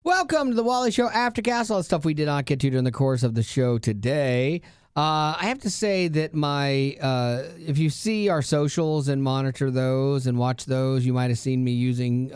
Welcome to the Wally Show Aftercast. All the stuff we did not get to during the course of the show today. I have to say that if you see our socials and monitor those and watch those, you might have seen me using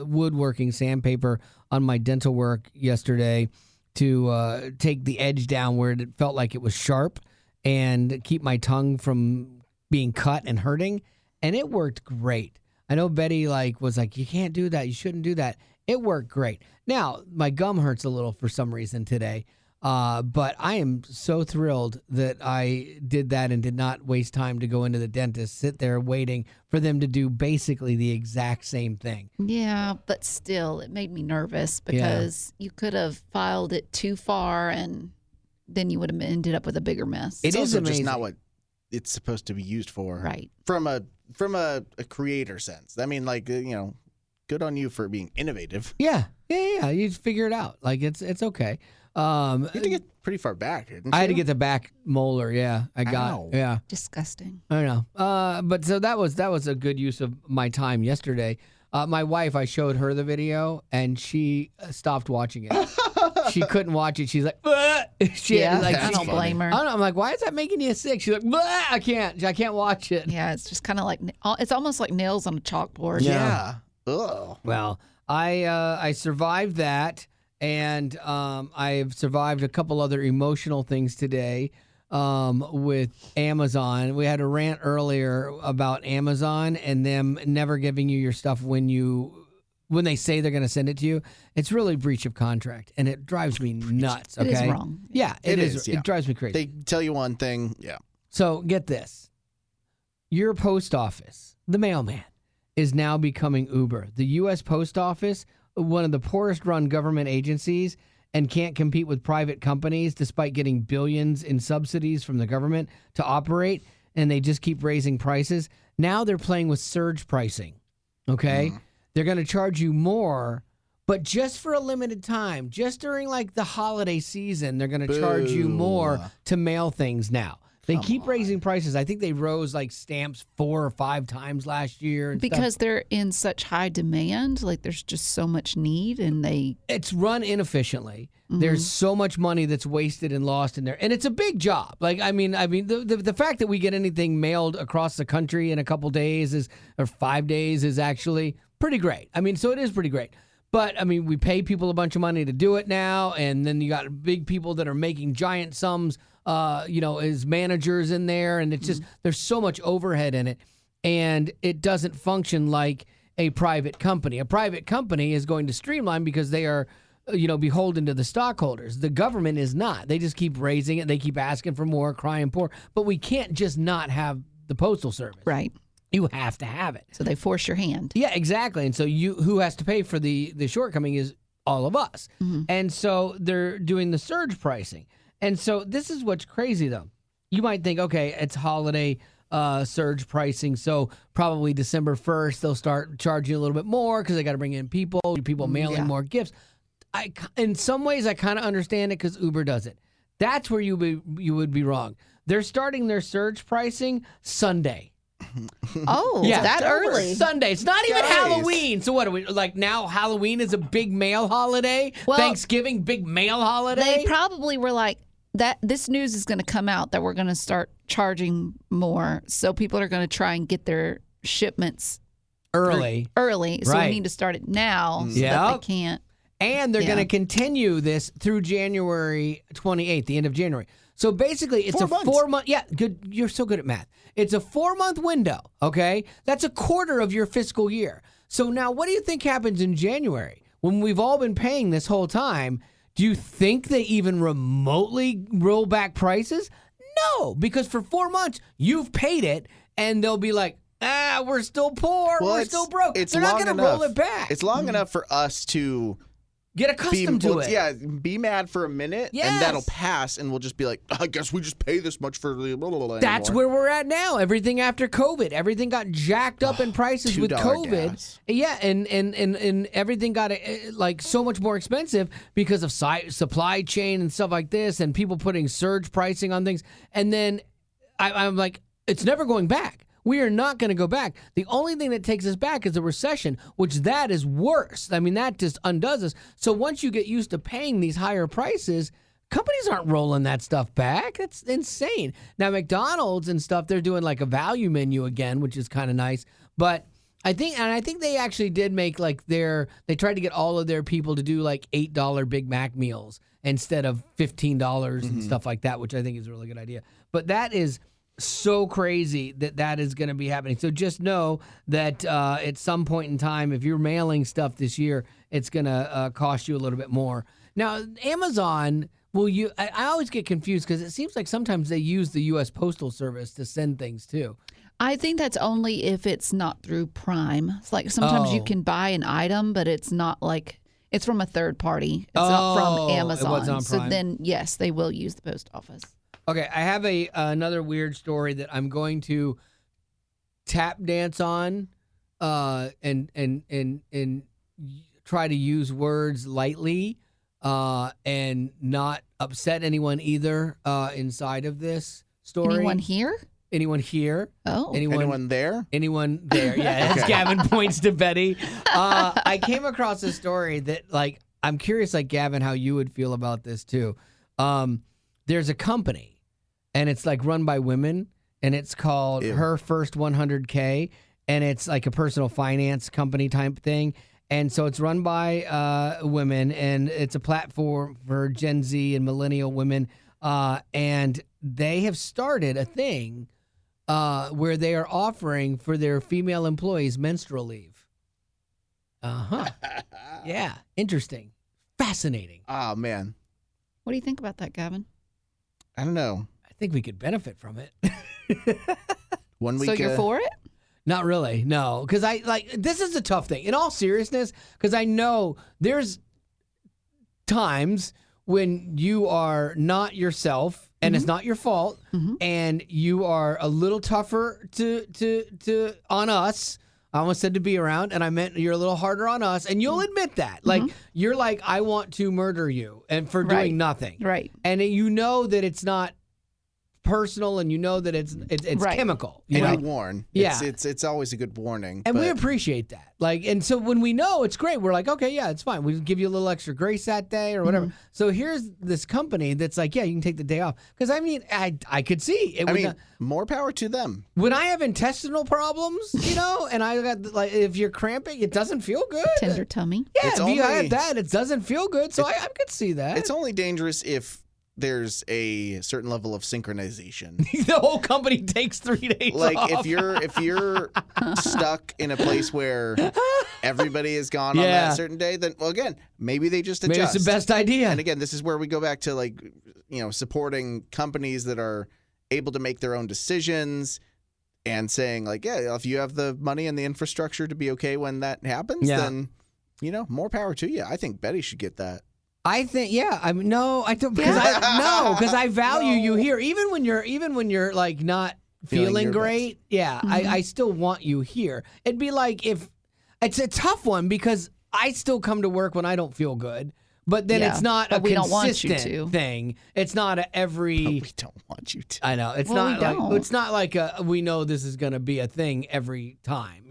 woodworking sandpaper on my dental work yesterday to take the edge down where it felt like it was sharp and keep my tongue from being cut and hurting. And it worked great. I know Betty was like, you can't do that. You shouldn't do that. It worked great. Now, my gum hurts a little for some reason today, but I am so thrilled that I did that and did not waste time to go into the dentist, sit there waiting for them to do basically the exact same thing. Yeah, but still, it made me nervous because you could have filed it too far and then you would have ended up with a bigger mess. It's also amazing. just not what it's supposed to be used for. Right. From a creator sense. I mean, good on you for being innovative. Yeah. You figure it out. It's okay. You had to get pretty far back, didn't you? I had to get the back molar. Yeah, I got. Ow. Yeah, Disgusting. I know. But so that was a good use of my time yesterday. My wife, I showed her the video, and she stopped watching it. She couldn't watch it. She's like, "Bleh." I don't blame her. I don't know. I'm like, why is that making you sick? She's like, "Bleh, I can't watch it. Yeah, it's just kind of like, it's almost like nails on a chalkboard. Yeah. Ugh. Well, I survived that, and I've survived a couple other emotional things today with Amazon. We had a rant earlier about Amazon and them never giving you your stuff when they say they're going to send it to you. It's really breach of contract, and it drives me nuts. Okay? It is wrong. Yeah, it is. Yeah. It drives me crazy. They tell you one thing. Yeah. So get this. Your post office, the mailman, is now becoming Uber. The U.S. Post Office, one of the poorest run government agencies, and can't compete with private companies despite getting billions in subsidies from the government to operate, and they just keep raising prices. Now they're playing with surge pricing, okay? They're going to charge you more, but just for a limited time. Just during the holiday season, they're going to charge you more to mail things now. They keep raising prices. I think they rose stamps 4 or 5 times last year. And because they're in such high demand, there's just so much need, and it's run inefficiently. There's so much money that's wasted and lost in there, and it's a big job. The fact that we get anything mailed across the country in a couple days or 5 days is actually pretty great. So it is pretty great. But, we pay people a bunch of money to do it now, and then you got big people that are making giant sums, as managers in there, and it's just, there's so much overhead in it, and it doesn't function like a private company. A private company is going to streamline because they are, beholden to the stockholders. The government is not. They just keep raising it. They keep asking for more, crying poor. But we can't just not have the Postal Service. right. You have to have it. So they force your hand. Yeah, exactly. And so who has to pay for the shortcoming is all of us. And so they're doing the surge pricing. And so this is what's crazy, though. You might think, okay, it's holiday surge pricing, so probably December 1st they'll start charging a little bit more because they got to bring in people mailing more gifts. In some ways, I kind of understand it because Uber does it. That's where you would be wrong. They're starting their surge pricing Sunday. Oh, yeah, that early. Sunday. It's not even Halloween. So what are we now? Halloween is a big mail holiday. Well, Thanksgiving, big mail holiday. They probably were like that. This news is going to come out that we're going to start charging more, so people are going to try and get their shipments early. So we need to start it now so that they can't. And they're going to continue this through January 28th, the end of January. So basically, it's 4 month. Yeah, good. You're so good at math. It's a 4-month window. Okay, that's a quarter of your fiscal year. So now, what do you think happens in January when we've all been paying this whole time? Do you think they even remotely roll back prices? No, because for 4 months you've paid it, and they'll be like, we're still poor, we're still broke. They're not going to roll it back. It's long enough for us to get accustomed to it. Yeah, be mad for a minute, and that'll pass, and we'll just be like, I guess we just pay this much for the blah, blah, blah. That's where we're at now. Everything after COVID. Everything got jacked up in prices with COVID. Gas. Yeah, and everything got so much more expensive because of supply chain and stuff like this, and people putting surge pricing on things. And then I'm like, it's never going back. We are not going to go back. The only thing that takes us back is a recession, which that is worse. I mean, that just undoes us. So once you get used to paying these higher prices, companies aren't rolling that stuff back. That's insane. Now, McDonald's and stuff, they're doing like a value menu again, which is kind of nice. But I think they actually did make like they tried to get all of their people to do like $8 Big Mac meals instead of $15 and stuff like that, which I think is a really good idea. But that is so crazy that is going to be happening. So just know that at some point in time, if you're mailing stuff this year, it's going to cost you a little bit more. Now, Amazon, I always get confused because it seems like sometimes they use the U.S. Postal Service to send things too. I think that's only if it's not through Prime. It's like sometimes you can buy an item, but it's not like it's from a third party. It's not from Amazon. It wasn't on Prime. So then, yes, they will use the post office. Okay, I have another weird story that I'm going to tap dance on, and try to use words lightly, and not upset anyone either. Inside of this story, Anyone here? Anyone here? Oh, Anyone there? Anyone there? Yeah, as Gavin points to Betty. I came across a story that, like, I'm curious, like Gavin, how you would feel about this too. There's a company. And it's like run by women, and it's called Her First 100K, and it's like a personal finance company type thing. And so it's run by women, and it's a platform for Gen Z and millennial women. And they have started a thing where they are offering for their female employees menstrual leave. Yeah, interesting, fascinating. Oh man, what do you think about that, Gavin? I don't know. I think we could benefit from it. 1 week. So you're for it? Not really, no. Because this is a tough thing. In all seriousness, because I know there's times when you are not yourself, and it's not your fault, and you are a little tougher on us. I almost said to be around, and I meant you're a little harder on us, and you'll admit that. Like, you're like, I want to murder you, and for doing nothing. Right. And you know that it's not personal, and you know that it's right. chemical. You know? warn. Yeah. It's always a good warning. And we appreciate that. Like, and so when we know, it's great. We're like, okay, yeah, it's fine. We give you a little extra grace that day or whatever. So here's this company that's like, yeah, you can take the day off. Because I mean, I could see it. More power to them. When I have intestinal problems, and I got like, if you're cramping, it doesn't feel good. Tender tummy. Yeah, if you have that, it doesn't feel good. So I could see that. It's only dangerous if there's a certain level of synchronization. The whole company takes 3 days like off. if you're stuck in a place where everybody is gone on that certain day, then again, maybe they just adjust. Maybe it's the best idea. And again, this is where we go back to supporting companies that are able to make their own decisions and saying like, yeah, if you have the money and the infrastructure to be okay when that happens, then more power to you. I think Betty should get that. I think, yeah. I mean, no, I don't, because I value you here, even when you're like not feeling great. Best. Yeah, I still want you here. It'd be like if it's a tough one because I still come to work when I don't feel good, but then it's not a consistent thing. It's not every. But we don't want you to. I know it's not like we know this is going to be a thing every time,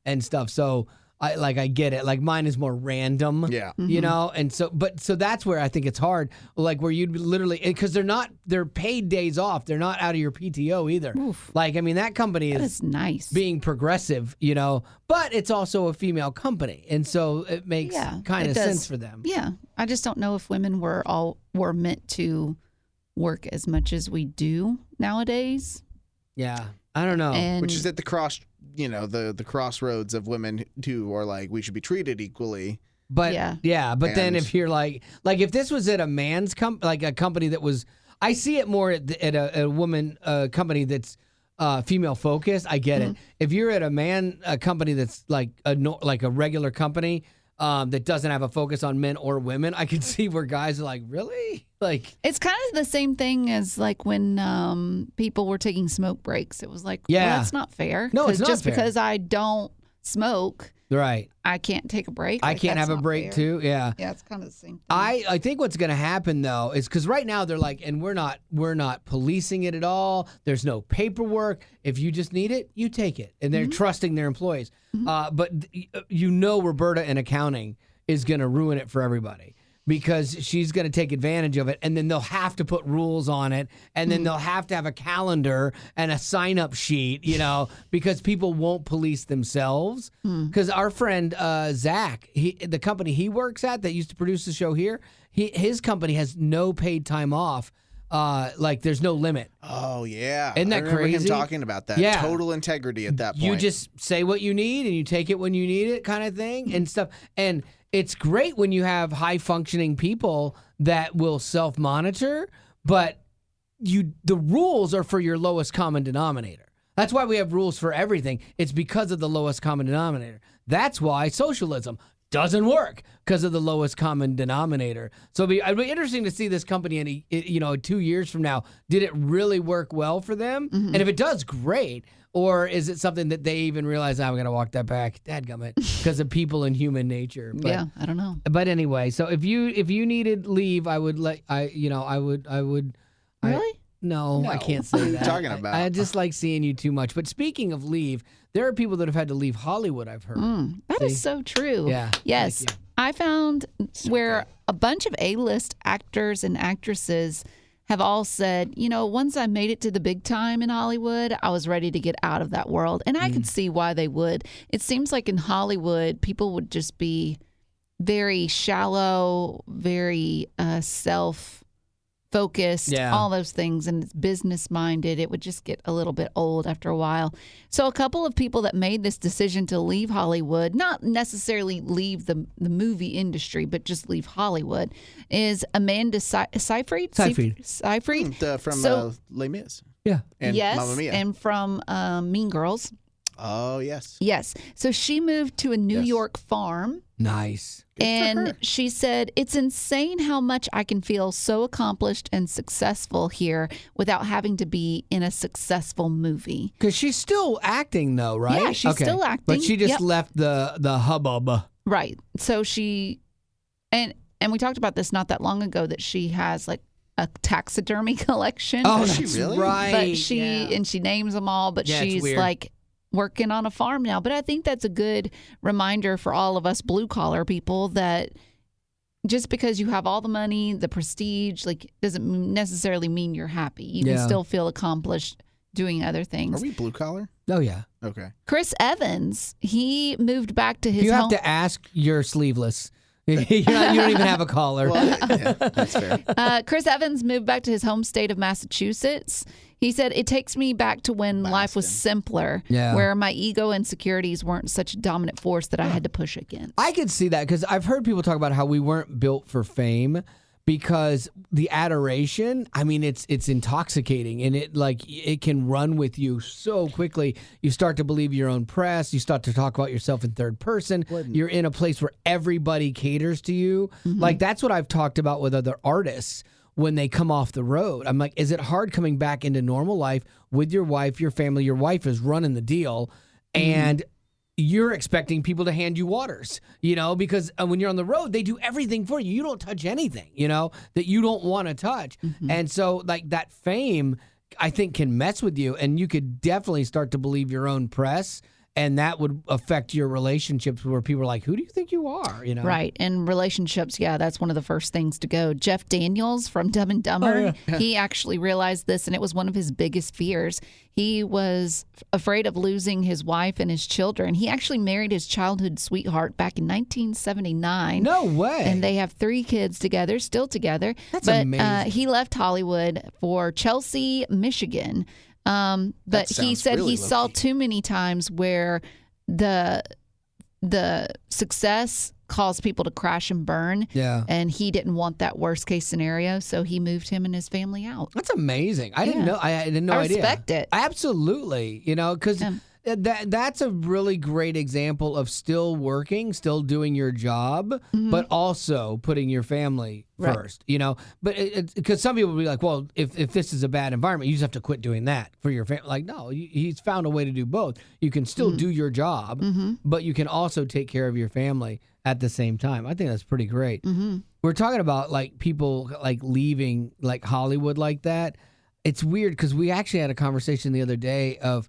and stuff. So. I get it. Like mine is more random, and so that's where I think it's hard. Like where you'd literally, because they're paid days off. They're not out of your PTO either. Oof. Like, I mean, that company is nice being progressive, but it's also a female company. And so it makes kind of sense for them. Yeah. I just don't know if women were meant to work as much as we do nowadays. Yeah. I don't know. Which is at the the crossroads of women who are like, we should be treated equally. But then if you're like if this was at a man's like a company that was, I see it more at a woman company that's female focused. I get it. If you're at a company that's like a regular company that doesn't have a focus on men or women, I can see where guys are like, really? Like, it's kind of the same thing as like when people were taking smoke breaks. It was like, well, that's not fair. No, it's not just fair. because I don't smoke, Right. I can't take a break. I Like, can't that's have a not break fair. too. Yeah. Yeah, it's kind of the same thing. I think what's going to happen though is because right now they're like, and we're not policing it at all. There's no paperwork. If you just need it, you take it, and they're trusting their employees. But Roberta in accounting is going to ruin it for everybody because she's going to take advantage of it, and then they'll have to put rules on it, and then they'll have to have a calendar and a sign-up sheet, because people won't police themselves. Because our friend Zach, the company he works at that used to produce the show here, his company has no paid time off. There's no limit. Oh yeah, Isn't that I remember crazy? him talking about that. Yeah. Total integrity at that point. You just say what you need and you take it when you need it, kind of thing, and stuff. And it's great when you have high functioning people that will self monitor, but the rules are for your lowest common denominator. That's why we have rules for everything. It's because of the lowest common denominator. That's why socialism doesn't work, because of the lowest common denominator. So it'd be interesting to see this company in 2 years from now. Did it really work well for them? And if it does, great. Or is it something that they even realize, I'm going to walk that back, dadgummit, because of people and human nature? But, yeah, I don't know. But anyway, so if you needed leave, I would Really? No, I can't say What are you that. talking about? I just like seeing you too much. But speaking of leave, there are people that have had to leave Hollywood, I've heard. That is so true. Yeah. Yes. Thank you. I found where a bunch of A-list actors and actresses have all said, once I made it to the big time in Hollywood, I was ready to get out of that world. And I could see why they would. It seems like in Hollywood, people would just be very shallow, very self-focused, all those things, and it's business-minded. It would just get a little bit old after a while. So a couple of people that made this decision to leave Hollywood, not necessarily leave the movie industry, but just leave Hollywood, is Amanda Seyfried? Seyfried? From Les Mis. Yeah. And yes, Mamma Mia. and from Mean Girls. Oh, yes. Yes. So she moved to a New York farm. Nice. Good for And her. she said, it's insane how much I can feel so accomplished and successful here without having to be in a successful movie. Because she's still acting, though, right? Yeah, she's still acting. But she just Yep. left the hubbub. Right. So she, and we talked about this not that long ago, that she has like a taxidermy collection. Oh, Does she that's really? right. But she names them all, but Yeah, it's she's weird. like working on a farm now. But I think that's a good reminder for all of us blue collar people that just because you have all the money, the prestige, like doesn't necessarily mean you're happy. You can still feel accomplished doing other things. Are we blue collar? Oh, yeah. Okay. Chris Evans, he moved back to his You have home. to ask, you're sleeveless. You don't even have a collar. Well, yeah, that's fair. Chris Evans moved back to his home state of Massachusetts. He said, it takes me back to when life was simpler, where my ego and insecurities weren't such a dominant force that I had to push against. I could see that because I've heard people talk about how we weren't built for fame because the adoration, I mean, it's intoxicating and it can run with you so quickly. You start to believe your own press. You start to talk about yourself in third person. You're in a place where everybody caters to you. Like that's what I've talked about with other artists when they come off the road. I'm like, is it hard coming back into normal life with your wife, your family? Your wife is running the deal and you're expecting people to hand you waters, because when you're on the road, they do everything for you. You don't touch anything, that you don't want to touch. And so like that fame, I think can mess with you and you could definitely start to believe your own press. And that would affect your relationships where people are like, who do you think you are? Right. And relationships, that's one of the first things to go. Jeff Daniels from Dumb and Dumber, he actually realized this, and it was one of his biggest fears. He was afraid of losing his wife and his children. He actually married his childhood sweetheart back in 1979. No way. And they have 3 kids together, still together. That's but, amazing. He left Hollywood for Chelsea, Michigan. But he said really he saw low-key. too many times where the success caused people to crash and burn. Yeah. And he didn't want that worst case scenario, so he moved him and his family out. That's amazing. I didn't know. I had no I idea. respect it. Absolutely. Because that's a really great example of still working, still doing your job, but also putting your family first. You know, but because some people will be like, well, if this is a bad environment, you just have to quit doing that for your family. Like, no, he's found a way to do both. You can still do your job, but you can also take care of your family at the same time. I think that's pretty great. We're talking about like people like leaving like Hollywood like that. It's weird because we actually had a conversation the other day of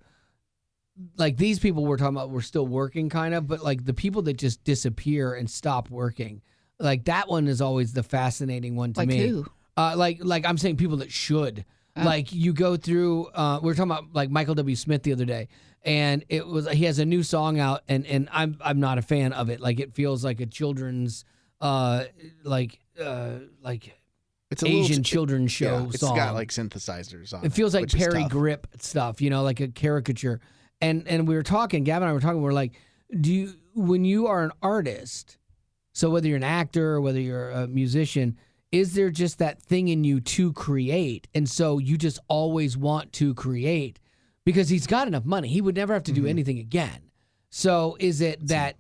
like these people we're talking about were still working kind of, but like the people that just disappear and stop working, like that one is always the fascinating one to Like me. who? Like I'm saying people that should. Like you go through, we were talking about like Michael W. Smith the other day, and he has a new song out, and I'm not a fan of it. Like it feels like a children's like It's a Asian little, children's show It's song. got like synthesizers on it. It feels like which is Perry tough. Grip stuff, you know, like a caricature. And we were talking, Gavin and I were talking, we're like, when you are an artist, so whether you're an actor or whether you're a musician, is there just that thing in you to create? And so you just always want to create because he's got enough money. He would never have to do anything again. So is it that,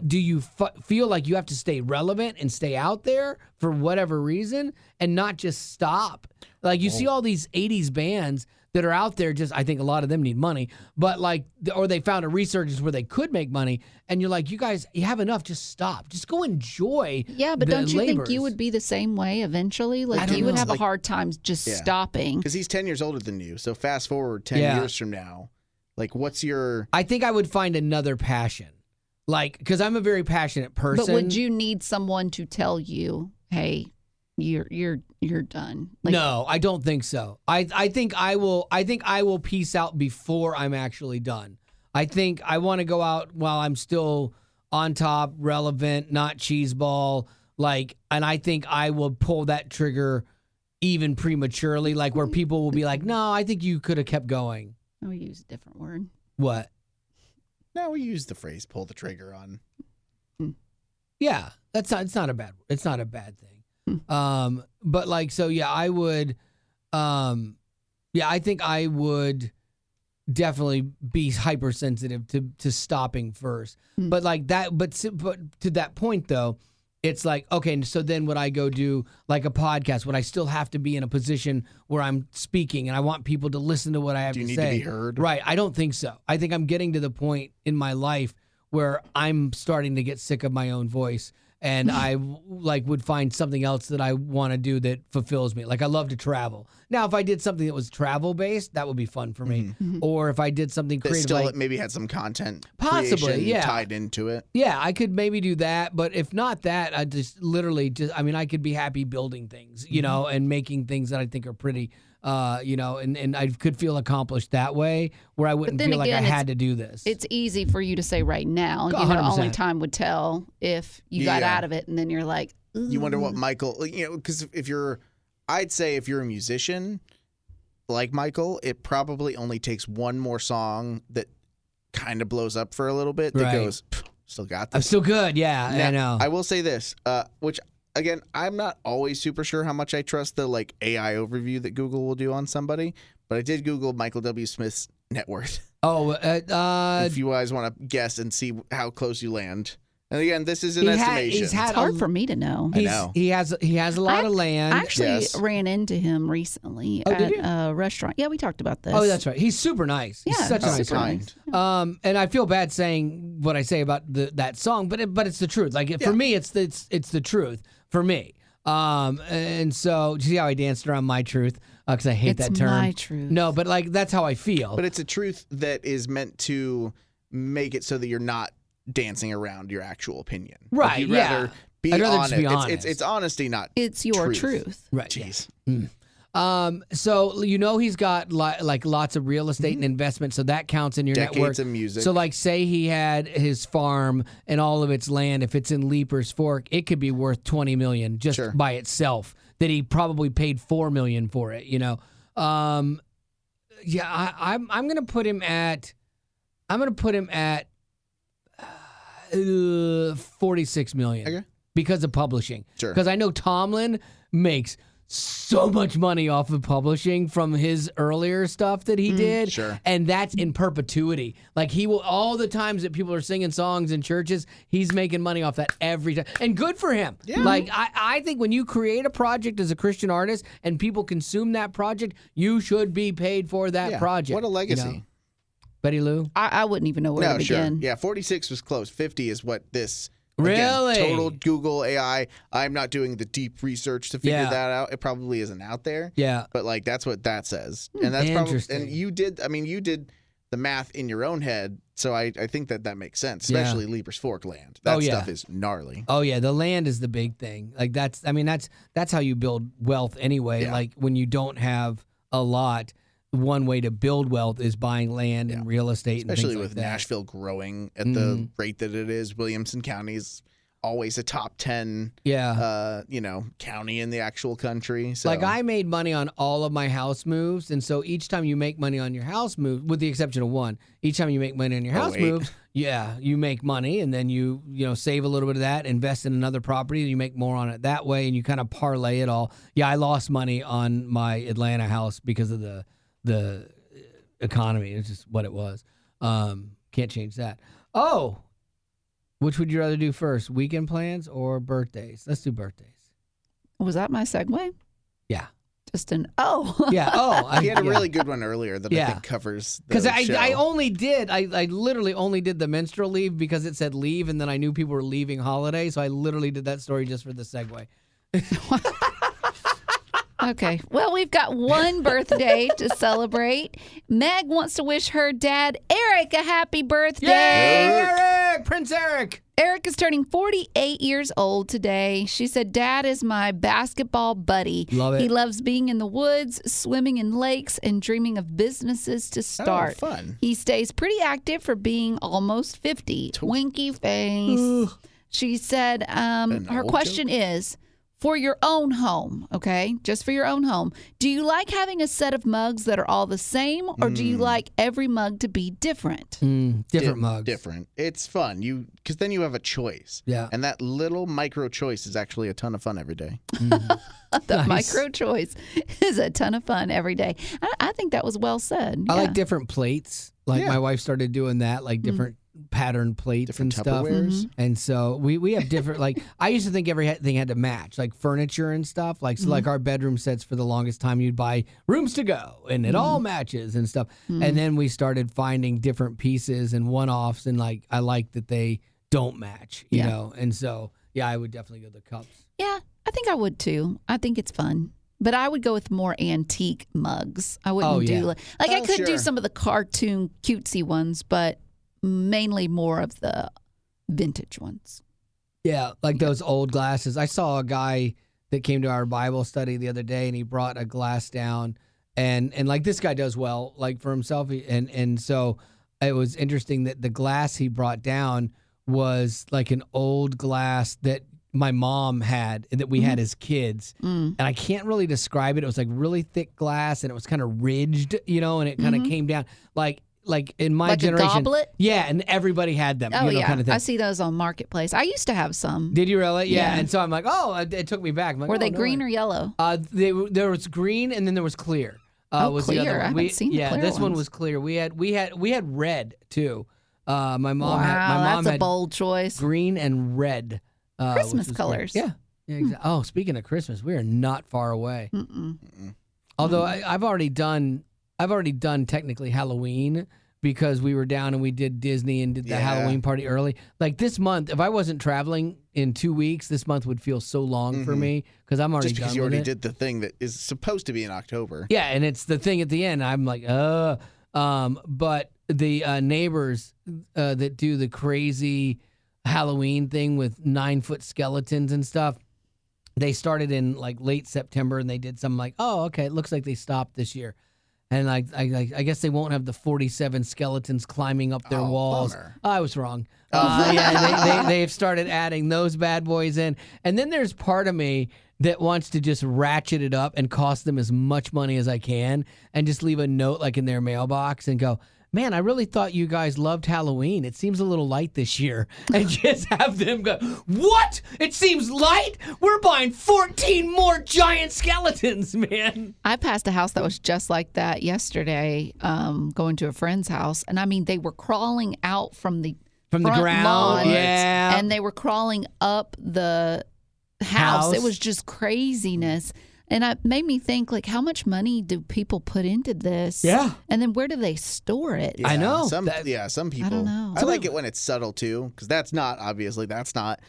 do you feel like you have to stay relevant and stay out there for whatever reason and not just stop? Like you see all these 80s bands that are out there just, I think a lot of them need money, but like, or they found a resurgence where they could make money and you're like, you guys, you have enough, just stop. Just go enjoy Yeah, but the don't you think you labors. would be the same way eventually? Like don't you would know. have Like- a hard time just stopping. Because he's 10 years older than you. So fast forward 10 Yeah. years from now, like what's your... I think I would find another passion. Like, because I'm a very passionate person. But would you need someone to tell you, "Hey, you're done"? Like, No, I don't think so. I think I will peace out before I'm actually done. I think I want to go out while I'm still on top, relevant, not cheeseball. Like, and I think I will pull that trigger even prematurely, like where people will be like, "No, I think you could have kept going." Oh, we use a different word. What? No, we use the phrase "pull the trigger" on. Yeah, it's not a bad thing. But like, so yeah, I would, I think I would definitely be hypersensitive to stopping first. But like that, but to that point though, it's like, okay, so then would I go do like a podcast? Would I still have to be in a position where I'm speaking and I want people to listen to what I have Do you to need say? to be heard? Right. I don't think so. I think I'm getting to the point in my life where I'm starting to get sick of my own voice. And I would find something else that I want to do that fulfills me. Like I love to travel. Now, if I did something that was travel based, that would be fun for me. Or if I did something That creative, still like, maybe had some content Possibly, creation yeah. tied into it. yeah, I could maybe do that. But if not that, I just literally I could be happy building things, you know, and making things that I think are pretty, you know, and I could feel accomplished that way where I wouldn't then feel like I again, had to do this. It's easy for you to say right now. You know, 100%. only time would tell if you got Yeah. out of it, and then you're like, You wonder what "Ooh." Michael, you know, because I'd say if you're a musician like Michael, it probably only takes one more song that kind of blows up for a little bit that Right. goes, still got I'm this. still good. Yeah, I know. I will say this, which again, I'm not always super sure how much I trust the like AI overview that Google will do on somebody, but I did Google Michael W. Smith's net worth. If you guys want to guess and see how close you land. And again, this is an estimation. he's had It's hard for me to know. I know. He has a lot of land. I actually Yes. ran into him recently Oh, did at a restaurant. Yeah, we talked about this. Oh, that's right. He's super nice. He's Yeah, such a Oh, nice he's super guy. kind. nice. And I feel bad saying what I say about that song, but it's the truth. Like for me, it's the truth for me. And so do you see how I danced around my truth? Because I hate It's that term. my truth. No, but like that's how I feel. But it's a truth that is meant to make it so that you're not dancing around your actual opinion. Like, Right, you'd yeah. rather be I'd rather honest. just be It's honest. honesty, not It's your truth. right. yeah. Jeez. So you know he's got like lots of real estate and investment, so that counts in your Decades network. of music. So like, say he had his farm and all of its land. If it's in Leaper's Fork, it could be worth $20 million just Sure. by itself. That he probably paid $4 million for it. You know. I'm gonna put him at. I'm gonna put him at $46 million. Okay. Because of publishing. Sure. Because I know Tomlin makes so much money off of publishing from his earlier stuff that he did. Sure. And that's in perpetuity. Like he will, all the times that people are singing songs in churches, he's making money off that every time. And good for him. Yeah. Like I think when you create a project as a Christian artist and people consume that project, you should be paid for that project. What a legacy. You know? Betty Lou? I wouldn't even know where to begin. Yeah, 46 was close. 50 is what this. Really? Again, total Google AI. I'm not doing the deep research to figure that out. It probably isn't out there. Yeah. But like that's what that says. And that's probably Interesting. and you did the math in your own head. So I think that makes sense, especially Lieber's Fork land. That stuff is gnarly. Oh yeah, the land is the big thing. Like that's how you build wealth anyway. Yeah. Like when you don't have a lot, one way to build wealth is buying land and real estate, Especially and things with like that. Nashville growing at the rate that it is. Williamson County is always a top 10 county in the actual country. So Like I made money on all of my house moves, and so each time you make money on your house move, with the exception of one, each time you make money on your house moves, you make money, and then you save a little bit of that, invest in another property, and you make more on it that way, and you kind of parlay it all. Yeah, I lost money on my Atlanta house because of the economy. It's just what it was. Can't change that. Oh, which would you rather do first, weekend plans or birthdays? Let's do birthdays. Was that my segue? Yeah. Just an Yeah. Oh, he had a really good one earlier that I think covers the because show. I literally only did the menstrual leave because it said leave, and then I knew people were leaving holiday, so I literally did that story just for the segue. Okay. Well, we've got one birthday to celebrate. Meg wants to wish her dad, Eric, a happy birthday. Yay, Eric! Prince Eric! Eric is turning 48 years old today. She said, Dad is my basketball buddy. Love it. He loves being in the woods, swimming in lakes, and dreaming of businesses to start. Oh, fun. He stays pretty active for being almost 50. Winky face. She said, her old question is, for your own home, okay, just for your own home, do you like having a set of mugs that are all the same, or do you like every mug to be different? Different mugs. Different. It's fun. Because then you have a choice. Yeah. And that little micro choice is actually a ton of fun every day. The micro choice is a ton of fun every day. I think that was well said. I Yeah. like different plates. Like my wife started doing that, like different pattern plates Different and stuff. Tupperwares. And so we have different, like I used to think everything had to match, like furniture and stuff. Like so like our bedroom sets for the longest time, you'd buy rooms to go and it all matches and stuff. And then we started finding different pieces and one-offs, and like I like that they don't match, you know. And so I would definitely go the cups. Yeah, I think I would too. I think it's fun. But I would go with more antique mugs. I wouldn't do I could do some of the cartoon cutesy ones, but mainly more of the vintage ones. Yeah, like those old glasses. I saw a guy that came to our Bible study the other day, and he brought a glass down, and like this guy does well, like for himself, and so it was interesting that the glass he brought down was like an old glass that my mom had and that we had as kids, and I can't really describe it. It was like really thick glass, and it was kind of ridged, and it kind of came down like in my Like generation. a goblet? Yeah, and everybody had them. Oh, yeah. Kind of thing. I see those on Marketplace. I used to have some. Did you really? Yeah. Yeah. And so I'm like, it took me back. I'm like, Were they no green way. or yellow? There was green, and then there was clear. Was clear. The other one. I haven't seen the clear this one ones. was clear. We had red too. My mom That's a had bold choice. green and red. Christmas which was colors. great. Yeah. Exactly. Oh, speaking of Christmas, we are not far away. Although I've already done technically Halloween, because we were down and we did Disney and did the Halloween party early. Like this month, if I wasn't traveling in 2 weeks, this month would feel so long for me because I'm already Just because done you with already it. did the thing that is supposed to be in October. Yeah, and it's the thing at the end. I'm like, but the neighbors that do the crazy Halloween thing with 9-foot skeletons and stuff, they started in like late September, and they did some like, oh, okay, it looks like they stopped this year. And I guess they won't have the 47 skeletons climbing up their walls. Bummer. I was wrong. They've started adding those bad boys in. And then there's part of me that wants to just ratchet it up and cost them as much money as I can and just leave a note like in their mailbox and go, man, I really thought you guys loved Halloween. It seems a little light this year. And just have them go, what? It seems light? We're buying 14 more giant skeletons, man. I passed a house that was just like that yesterday, going to a friend's house. And I mean, they were crawling out from the From the front ground, lawn, yeah. and they were crawling up the house. It was just craziness. And it made me think, like, how much money do people put into this? Yeah. And then where do they store it? Yeah, I know. Some people. I don't know. I like it when it's subtle too, because that's not.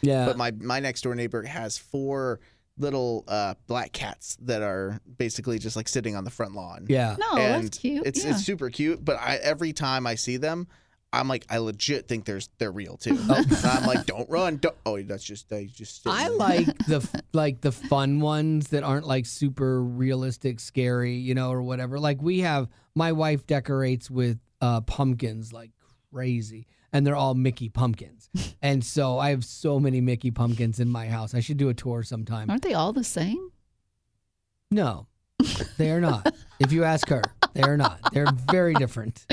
Yeah. But my next door neighbor has 4 little black cats that are basically just like sitting on the front lawn. Yeah. No, and that's cute. It's super cute. But every time I see them, I'm like, I legit think they're real too. And I'm like, don't run. Don't. Oh, that's just they just. I like the fun ones that aren't like super realistic, scary, or whatever. Like my wife decorates with pumpkins like crazy, and they're all Mickey pumpkins. And so I have so many Mickey pumpkins in my house. I should do a tour sometime. Aren't they all the same? No, they are not. If you ask her, they are not. They're very different.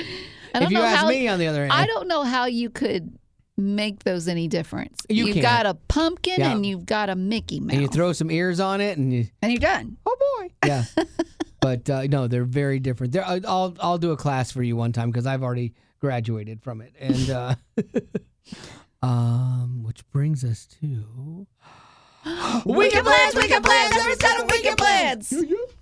If you ask me, on the other hand, I don't know how you could make those any difference. You You've can't. got a pumpkin Yeah. and you've got a Mickey Mouse. and you throw some ears on it, and you're done. oh boy, yeah. But no, they're very different. I'll do a class for you one time because I've already graduated from it, and which brings us to Weekend plans, every set of weekend plans.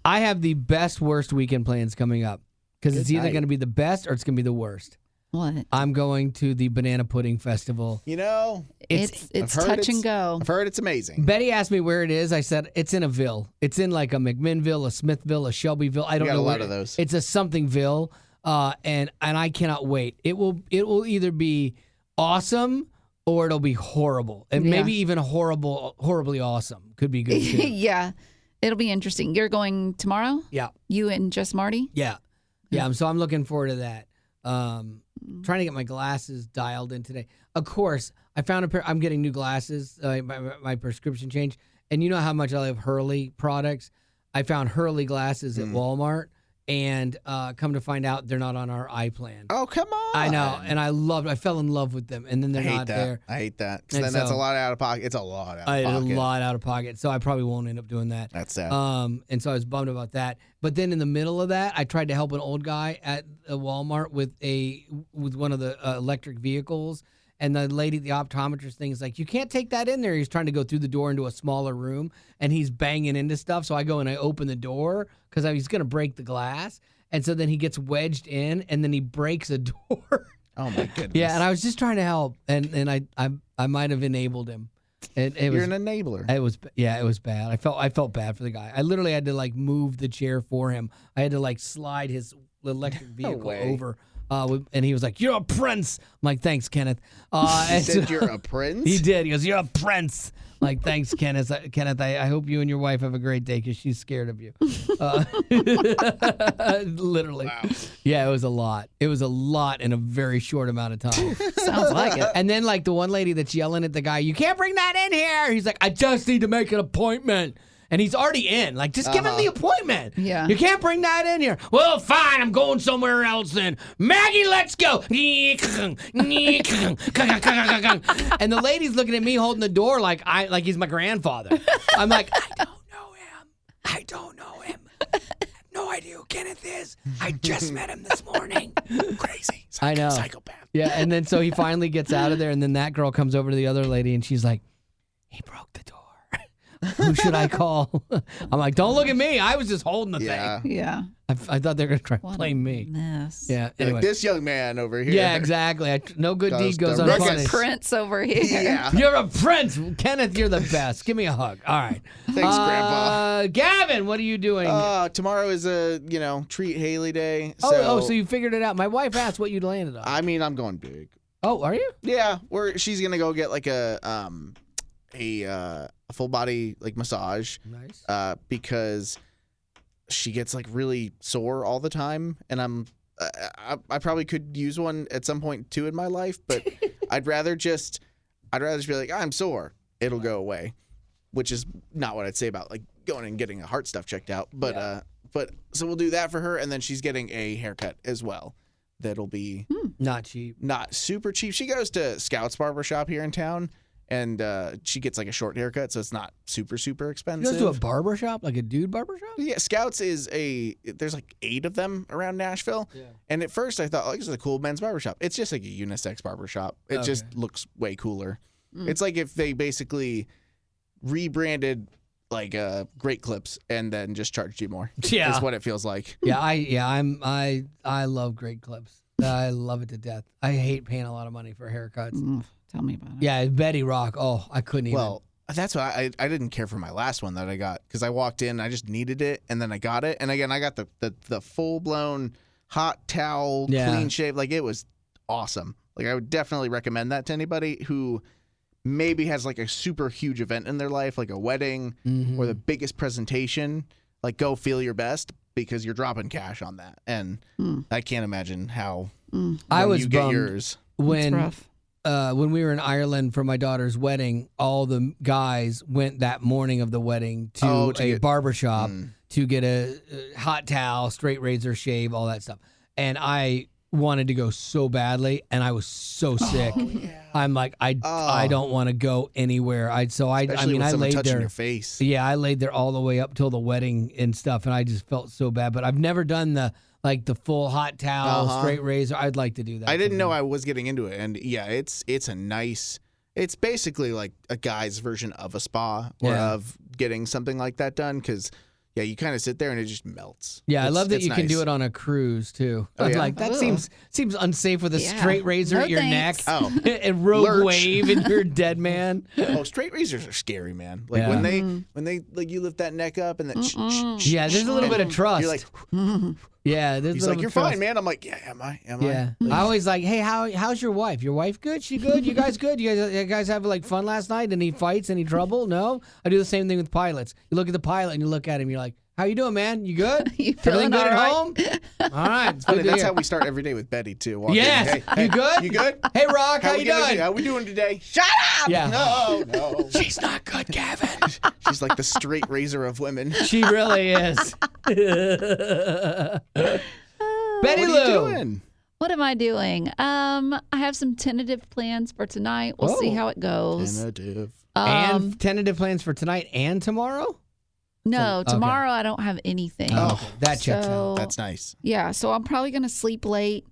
I have the best worst weekend plans coming up because it's Good either night. going to be the best or it's going to be the worst. What? I'm going to the Banana Pudding Festival. It's I've heard touch and go. I've heard it's amazing. Betty asked me where it is. I said it's in a ville. It's in like a McMinnville, a Smithville, a Shelbyville. I don't got know a lot where of those. It's a somethingville, and I cannot wait. It will either be awesome or it'll be horrible, and Yeah. maybe even horribly awesome. Could be good too. Yeah. It'll be interesting. You're going tomorrow? Yeah, You and just Marty? yeah. So I'm looking forward to that. Trying to get my glasses dialed in today. Of course, I found a pair. I'm getting new glasses. My prescription changed, and you know how much I love Hurley products. I found Hurley glasses at Walmart, and come to find out they're not on our eye plan. Oh, come on. I know, and I fell in love with them, and then they're not there. I hate that. 'Cause And then that's a so- lot out of pocket. It's a lot out I of had pocket. a lot out of pocket, so I probably won't end up doing that. That's sad. And so I was bummed about that. But then in the middle of that, I tried to help an old guy at a Walmart with one of the electric vehicles. And the lady, the optometrist thing is like, you can't take that in there. He's trying to go through the door into a smaller room, and he's banging into stuff. So I go and I open the door because he's going to break the glass. And so then he gets wedged in, and then he breaks a door. Oh my goodness. Yeah, and I was just trying to help, and I might have enabled him. You're an enabler. It was bad. I felt bad for the guy. I literally had to like move the chair for him. I had to like slide his electric vehicle way. over. And he was like, "You're a prince." I'm like, "Thanks, Kenneth." He And said so- you're a prince? He did. He goes, "You're a prince." I'm like, "Thanks, Kenneth." Kenneth, I hope you and your wife have a great day because she's scared of you. Literally. Wow. Yeah, it was a lot. It was a lot in a very short amount of time. Sounds like it. And then like the one lady that's yelling at the guy, "You can't bring that in here." He's like, "I just need to make an appointment." And he's already in. Like, just give him the appointment. Yeah. You can't bring that in here. Well, fine. I'm going somewhere else then. Maggie, let's go. And the lady's looking at me holding the door like he's my grandfather. I'm like, I don't know him. I have no idea who Kenneth is. I just met him this morning. Crazy. I know. Psychopath. Yeah, and then so he finally gets out of there, and then that girl comes over to the other lady, and she's like, "He broke the door. Who should I call?" I'm like, "Don't look at me. I was just holding the Yeah. thing." Yeah. I thought they were going to try to What blame a me. mess. Yeah, Like anyway. this young man over here. Yeah, exactly. No good deed goes the This unpunished. is Prince over here. Yeah. You're a prince. Kenneth, you're the best. Give me a hug. All right. Thanks, Grandpa. Gavin, what are you doing? Tomorrow is a, treat Haley day. So you figured it out. My wife asked what you'd landed on. I mean, I'm going big. Oh, are you? Yeah, she's gonna go get like a full body like massage. Nice. Because she gets like really sore all the time, and I probably could use one at some point too in my life, but I'd rather just be like, I'm sore, it'll go away, which is not what I'd say about like going and getting a heart stuff checked out. But so we'll do that for her, and then she's getting a haircut as well that'll be Not cheap. not super cheap. She goes to Scout's barbershop here in town, and she gets like a short haircut, so it's not super She expensive. goes to a barber shop, like a dude barber shop? Yeah, Scouts is there's like 8 of them around Nashville. Yeah. And at first I thought, this is a cool men's barbershop. It's just like a unisex barbershop. It just looks way cooler. It's like if they basically rebranded like Great Clips and then just charged you more. Yeah. Is what it feels like. I love Great Clips. I love it to death. I hate paying a lot of money for haircuts. Tell me about it. Yeah, Betty Rock. Oh, I couldn't even. Well, that's why I didn't care for my last one that I got, because I walked in, I just needed it, and then I got it. And again, I got the full-blown hot towel, clean shave. Like, it was awesome. Like, I would definitely recommend that to anybody who maybe has like a super huge event in their life, like a wedding or the biggest presentation. Like, go feel your best, because you're dropping cash on that. And I can't imagine how I was you get bummed yours. When we were in Ireland for my daughter's wedding, all the guys went that morning of the wedding to a barbershop to get a hot towel, straight razor, shave, all that stuff. And I wanted to go so badly, and I was so sick. I'm like, I don't want to go anywhere. I laid touching there. Your face. Yeah, I laid there all the way up till the wedding and stuff, and I just felt so bad. But I've never done the full hot towel, straight razor. I'd like to do that. I didn't know I was getting into it, and yeah, it's a nice. It's basically like a guy's version of a spa or of getting something like that done, because you kind of sit there and it just melts. Yeah, I love that you can do it on a cruise too. Oh, yeah? Like that seems unsafe with a straight razor at your thanks. neck and rogue Lurch. wave and you're a dead man. Oh, straight razors are scary, man. Like when they like you lift that neck up and then Yeah, there's a little bit of trust. You're like, yeah, there's he's a little like, bit you're of trust. fine, man. I'm like, yeah, am I? Yeah, I always like, hey, how's your wife? Your wife good? She good? You guys good? You guys have like fun last night? Any fights? Any trouble? No. I do the same thing with pilots. You look at the pilot and you look at him. You're like, how you doing, man? You good? You Everything feeling good all at right? home? All right. It's good to That's hear. how we start every day with Betty too. Walk in, Yes. hey, You good? You good? Hey, Rock, how you doing? How we doing today? Shut up! Yeah. No. She's not good, Gavin. She's like the straight razor of women. She really is. Betty What are Lou. you doing? What am I doing? I have some tentative plans for tonight. We'll see how it goes. Tentative. And tentative plans for tonight and tomorrow? No, Okay. tomorrow I don't have anything. Oh, okay. That checks out. So, That's nice. yeah, so I'm probably going to sleep late.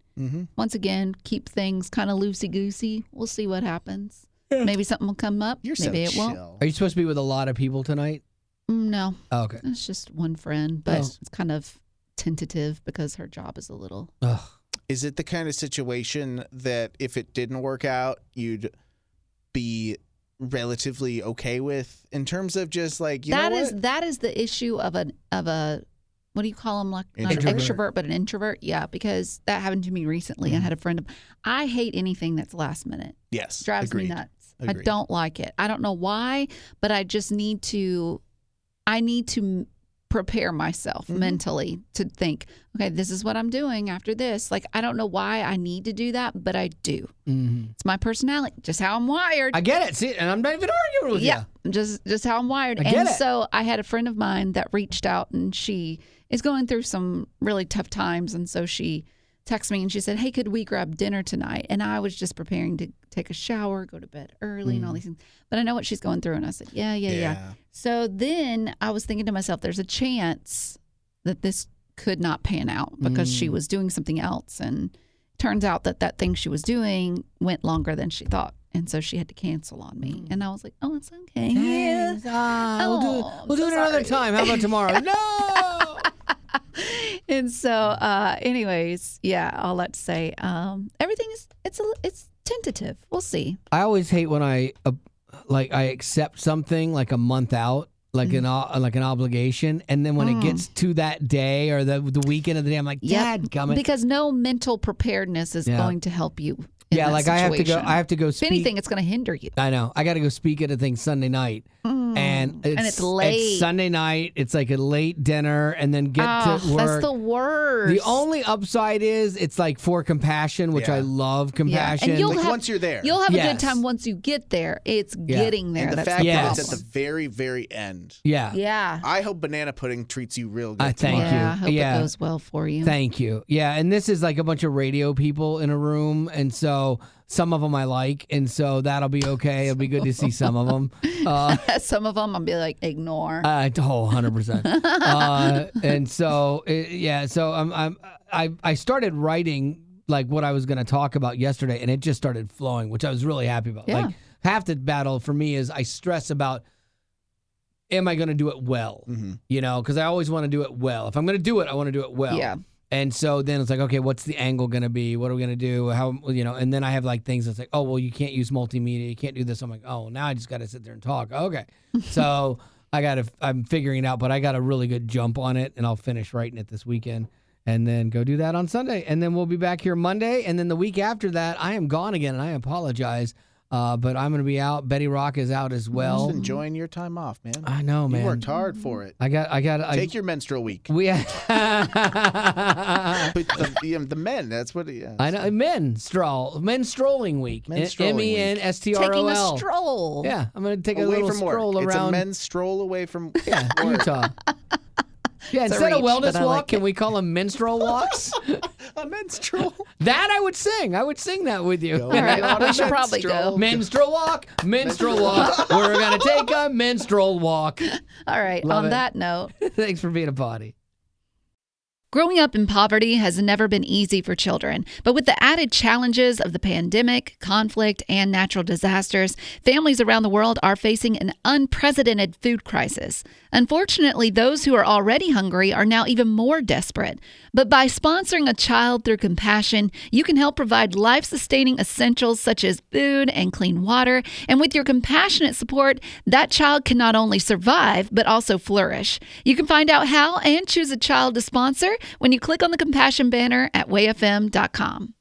Once again, keep things kind of loosey-goosey. We'll see what happens. Maybe something will come up. You're Maybe so it won't. chill. Are you supposed to be with a lot of people tonight? No, Oh, okay. it's just one friend, but Nice. it's kind of tentative because her job is a little. Ugh. Is it the kind of situation that if it didn't work out, you'd be relatively okay with, in terms of just like, you know what? That is the issue of a what do you call them, like not an Introvert. extrovert but an introvert? Yeah, because that happened to me recently. I had a friend. I hate anything that's last minute. Yes. Drives agreed. me nuts. Agreed. I don't like it. I don't know why, but I just need to. I need to prepare myself mentally to think, okay, this is what I'm doing after this. Like, I don't know why I need to do that, but I do. It's my personality, just how I'm wired. I get it. See, and I'm not even arguing with Yeah, you. just how I'm wired. I get And it. so I had a friend of mine that reached out, and she is going through some really tough times. And so she texted me and she said, hey, could we grab dinner tonight? And I was just preparing to take a shower, go to bed early and all these things. But I know what she's going through. And I said, yeah. So then I was thinking to myself, there's a chance that this could not pan out because she was doing something else. And turns out that thing she was doing went longer than she thought. And so she had to cancel on me. And I was like, oh, it's okay. Yeah. We'll do it another time. How about tomorrow? No. And so, anyways, yeah, all that to say, everything is it's tentative. We'll see. I always hate when I accept something like a month out, like an obligation, and then when it gets to that day or the weekend of the day, I'm like, dadgummit. Because no mental preparedness is going to help you. In that like situation. I have to go If speak. anything, it's going to hinder you. I know. I got to go speak at a thing Sunday night. And it's late. It's Sunday night. It's like a late dinner, and then get to work. That's the worst. The only upside is it's like for compassion, which I love compassion. And you'll Like once you're there. You'll have a good time once you get there. It's getting there. And the That's fact the that problem. it's at the very, very end. Yeah. Yeah. I hope banana pudding treats you real good. Thank tomorrow. you. I hope it goes well for you. Thank you. Yeah, and this is like a bunch of radio people in a room, and so some of them I like, and so that'll be okay. It'll be good to see some of them. Some of them I'll be like, ignore. 100%. And so, so I started writing like what I was going to talk about yesterday, and it just started flowing, which I was really happy about. Yeah. Like half the battle for me is I stress about, am I going to do it well? Mm-hmm. You know, because I always want to do it well. If I'm going to do it, I want to do it well. Yeah. And so then it's like, okay, what's the angle going to be? What are we going to do? How, you know, and then I have like things that's like, oh, well, you can't use multimedia. You can't do this. I'm like, oh, now I just got to sit there and talk. Okay. So I'm figuring it out, but I got a really good jump on it, and I'll finish writing it this weekend and then go do that on Sunday. And then we'll be back here Monday. And then the week after that, I am gone again, and I apologize. But I'm going to be out. Betty Rock is out as well. Just enjoying your time off, man. I know, man. You worked hard for it. I got. Take your menstrual week. We. But the men, that's what. Yeah, I know. Menstrolling week. Menstrolling week. MENSTROL. Taking a stroll. Yeah, I'm going to take a away little from work. stroll It's around. a men's stroll away from work. Utah. Yeah, It's a instead of reach, wellness but I walk, like can it. we call them menstrual walks? A menstrual. That I would sing. I would sing that with you. Go All right, on we a should probably menstrual. go. Menstrual walk. We're going to take a menstrual walk. All right. Love on it. that note. Thanks for being a potty. Growing up in poverty has never been easy for children, but with the added challenges of the pandemic, conflict, and natural disasters, families around the world are facing an unprecedented food crisis. Unfortunately, those who are already hungry are now even more desperate. But by sponsoring a child through compassion, you can help provide life-sustaining essentials such as food and clean water. And with your compassionate support, that child can not only survive, but also flourish. You can find out how and choose a child to sponsor when you click on the compassion banner at wayfm.com.